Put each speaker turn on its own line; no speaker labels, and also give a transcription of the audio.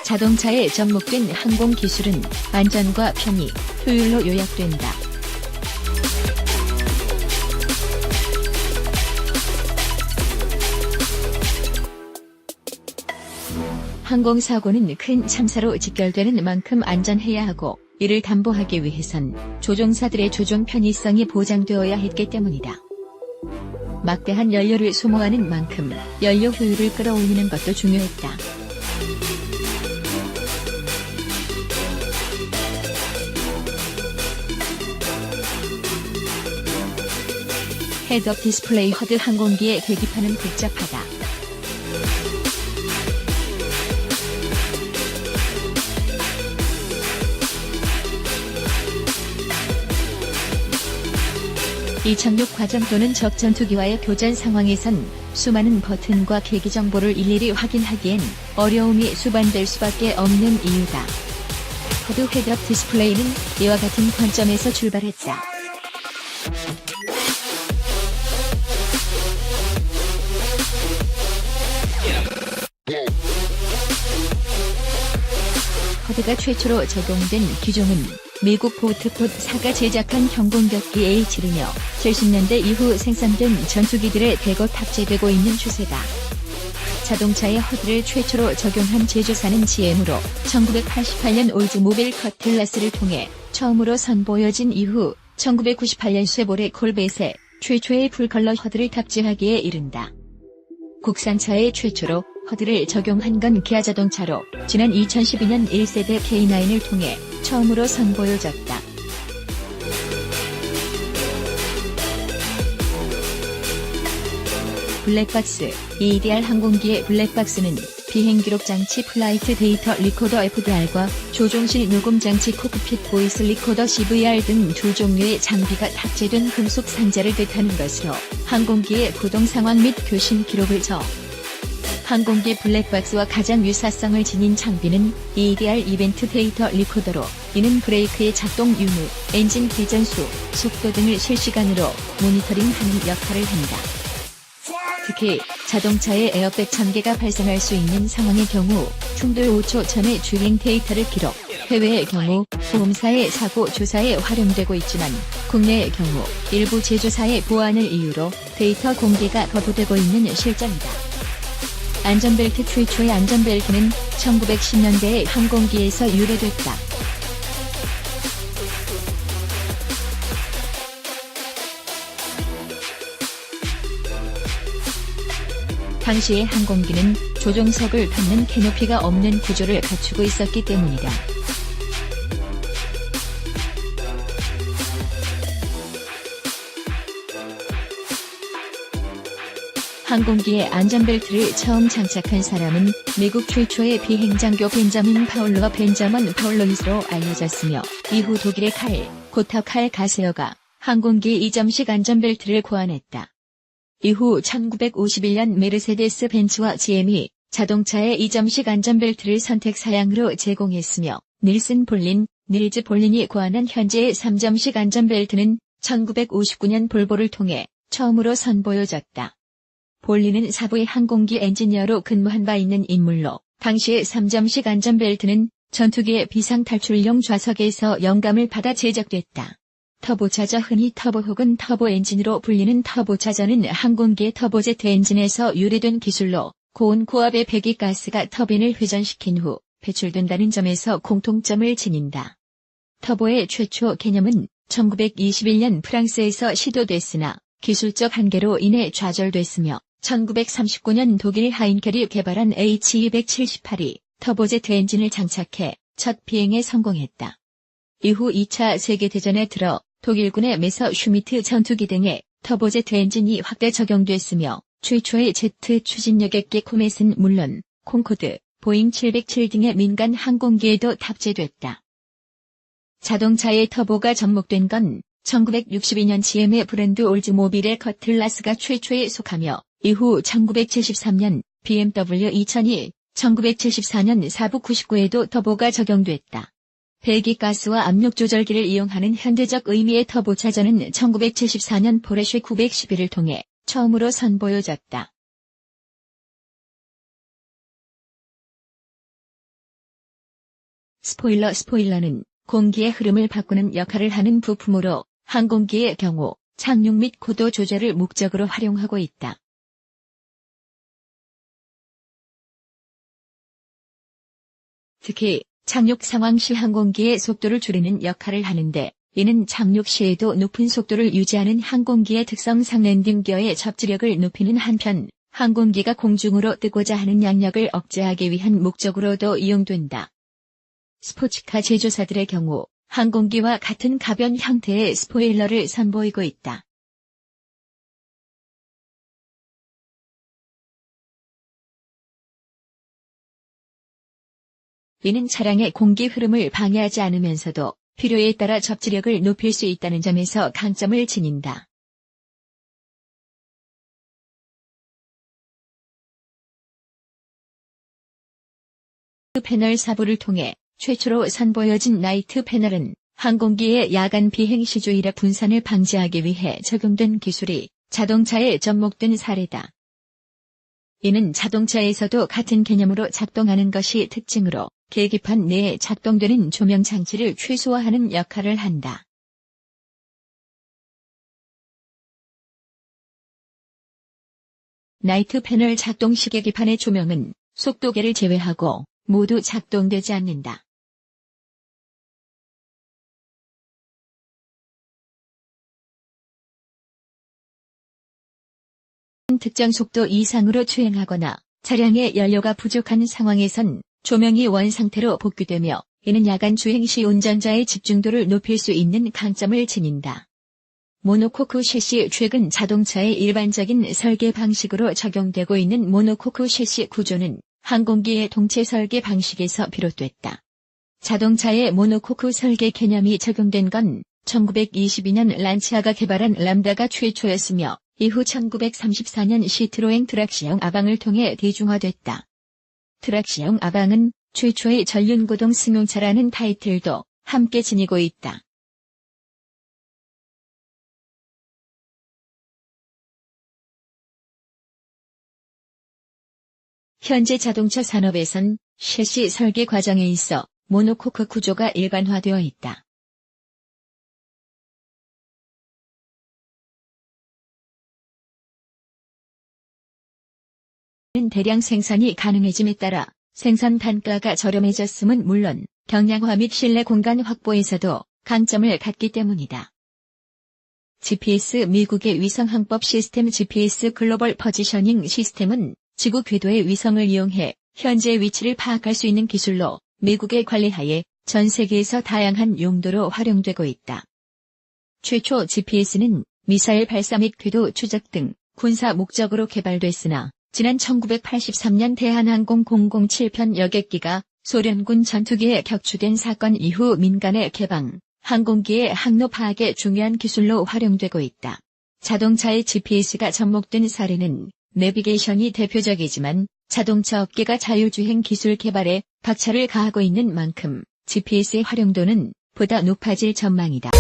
자동차에 접목된 항공 기술은 안전과 편의, 효율로 요약된다. 항공사고는 큰 참사로 직결되는 만큼 안전해야 하고, 이를 담보하기 위해선 조종사들의 조종 편의성이 보장되어야 했기 때문이다. 막대한 연료를 소모하는 만큼 연료 효율을 끌어올리는 것도 중요했다. 헤드업 디스플레이 허드 항공기의 계기판은 복잡하다. 이 착륙 과정 또는 적 전투기와의 교전 상황에선 수많은 버튼과 계기 정보를 일일이 확인하기엔 어려움이 수반될 수밖에 없는 이유다. 허드 헤드업 디스플레이는 이와 같은 관점에서 출발했다. 허드가 최초로 적용된 기종은 미국 보트폿 4가 제작한 형공격기 H-르며 70년대 이후 생산된 전투기들에 대거 탑재되고 있는 추세다. 자동차에 허드를 최초로 적용한 제조사는 GM으로 1988년 올즈모빌 커틀러스를 통해 처음으로 선보여진 이후 1998년 쉐보레 콜벳에 최초의 풀컬러 허드를 탑재하기에 이른다. 국산차에 최초로 허드를 적용한 건 기아 자동차로 지난 2012년 1세대 K9을 통해 처음으로 선보여졌다. 블랙박스, EDR 항공기의 블랙박스는 비행기록 장치 플라이트 데이터 리코더 FDR과 조종실 녹음 장치 콕핏 보이스 리코더 CVR 등 두 종류의 장비가 탑재된 금속 상자를 뜻하는 것으로 항공기의 구동 상황 및 교신 기록을 항공기 블랙박스와 가장 유사성을 지닌 장비는 EDR 이벤트 데이터 리코더로, 이는 브레이크의 작동 유무, 엔진 회전수, 속도 등을 실시간으로 모니터링하는 역할을 한다. 특히 자동차의 에어백 전개가 발생할 수 있는 상황의 경우 충돌 5초 전의 주행 데이터를 기록, 해외의 경우 보험사의 사고 조사에 활용되고 있지만 국내의 경우 일부 제조사의 보안을 이유로 데이터 공개가 거부되고 있는 실정이다. 안전벨트 최초의 안전벨트는 1910년대의 항공기에서 유래됐다. 당시의 항공기는 조종석을 덮는 캐노피가 없는 구조를 갖추고 있었기 때문이다. 항공기에 안전벨트를 처음 장착한 사람은 미국 최초의 비행장교 벤자민 파울러 벤자먼 파울러잇으로 알려졌으며, 이후 독일의 고터 칼 가세어가 항공기 이점식 안전벨트를 고안했다. 이후 1951년 메르세데스 벤츠와 GM이 자동차에 이점식 안전벨트를 선택 사양으로 제공했으며, 닐즈 볼린이 고안한 현재의 3점식 안전벨트는 1959년 볼보를 통해 처음으로 선보여졌다. 볼린은 사부의 항공기 엔지니어로 근무한 바 있는 인물로, 당시의 3점식 안전벨트는 전투기의 비상탈출용 좌석에서 영감을 받아 제작됐다. 터보차저, 흔히 터보 혹은 터보 엔진으로 불리는 터보차저는 항공기의 터보제트 엔진에서 유래된 기술로 고온 고압의 배기가스가 터빈을 회전시킨 후 배출된다는 점에서 공통점을 지닌다. 터보의 최초 개념은 1921년 프랑스에서 시도됐으나 기술적 한계로 인해 좌절됐으며, 1939년 독일 하인켈이 개발한 H278이 터보제트 엔진을 장착해 첫 비행에 성공했다. 이후 2차 세계대전에 들어 독일군의 메서 슈미트 전투기 등에 터보제트 엔진이 확대 적용됐으며, 최초의 제트 추진여객기 코멧은 물론 콩코드, 보잉 707 등의 민간 항공기에도 탑재됐다. 자동차의 터보가 접목된 건 1962년 GM의 브랜드 올즈모빌의 커틀러스가 최초에 속하며, 이후 1973년 BMW 2002, 1974년 사부 99에도 터보가 적용됐다. 배기가스와 압력 조절기를 이용하는 현대적 의미의 터보차저는 1974년 포르쉐 911을 통해 처음으로 선보여졌다. 스포일러는 공기의 흐름을 바꾸는 역할을 하는 부품으로 항공기의 경우 착륙 및 고도 조절을 목적으로 활용하고 있다. 특히 착륙 상황 시 항공기의 속도를 줄이는 역할을 하는데, 이는 착륙 시에도 높은 속도를 유지하는 항공기의 특성상 랜딩 기어의 접지력을 높이는 한편, 항공기가 공중으로 뜨고자 하는 양력을 억제하기 위한 목적으로도 이용된다. 스포츠카 제조사들의 경우 항공기와 같은 가변 형태의 스포일러를 선보이고 있다. 이는 차량의 공기 흐름을 방해하지 않으면서도 필요에 따라 접지력을 높일 수 있다는 점에서 강점을 지닌다. 패널 사부를 통해 최초로 선보여진 나이트 패널은 항공기의 야간 비행 시 주의력 분산을 방지하기 위해 적용된 기술이 자동차에 접목된 사례다. 이는 자동차에서도 같은 개념으로 작동하는 것이 특징으로 계기판 내에 작동되는 조명 장치를 최소화하는 역할을 한다. 나이트 패널 작동 시 계기판의 조명은 속도계를 제외하고 모두 작동되지 않는다. 특정 속도 이상으로 주행하거나 차량의 연료가 부족한 상황에선 조명이 원상태로 복귀되며, 이는 야간 주행 시 운전자의 집중도를 높일 수 있는 강점을 지닌다. 모노코크 셰시 최근 자동차의 일반적인 설계 방식으로 적용되고 있는 모노코크 셰시 구조는 항공기의 동체 설계 방식에서 비롯됐다. 자동차의 모노코크 설계 개념이 적용된 건 1922년 란치아가 개발한 람다가 최초였으며, 이후 1934년 시트로엥 트락시형 아방을 통해 대중화됐다. 트락시형 아방은 최초의 전륜구동 승용차라는 타이틀도 함께 지니고 있다. 현재 자동차 산업에선 셰시 설계 과정에 있어 모노코크 구조가 일반화되어 있다. 대량 생산이 가능해짐에 따라 생산 단가가 저렴해졌음은 물론 경량화 및 실내 공간 확보에서도 강점을 갖기 때문이다. GPS 미국의 위성항법 시스템 GPS 글로벌 포지셔닝 시스템은 지구 궤도의 위성을 이용해 현재 위치를 파악할 수 있는 기술로 미국의 관리하에 전 세계에서 다양한 용도로 활용되고 있다. 최초 GPS는 미사일 발사 및 궤도 추적 등 군사 목적으로 개발됐으나, 지난 1983년 대한항공 007편 여객기가 소련군 전투기에 격추된 사건 이후 민간의 개방, 항공기의 항로 파악에 중요한 기술로 활용되고 있다. 자동차의 GPS가 접목된 사례는 내비게이션이 대표적이지만, 자동차 업계가 자율주행 기술 개발에 박차를 가하고 있는 만큼 GPS의 활용도는 보다 높아질 전망이다.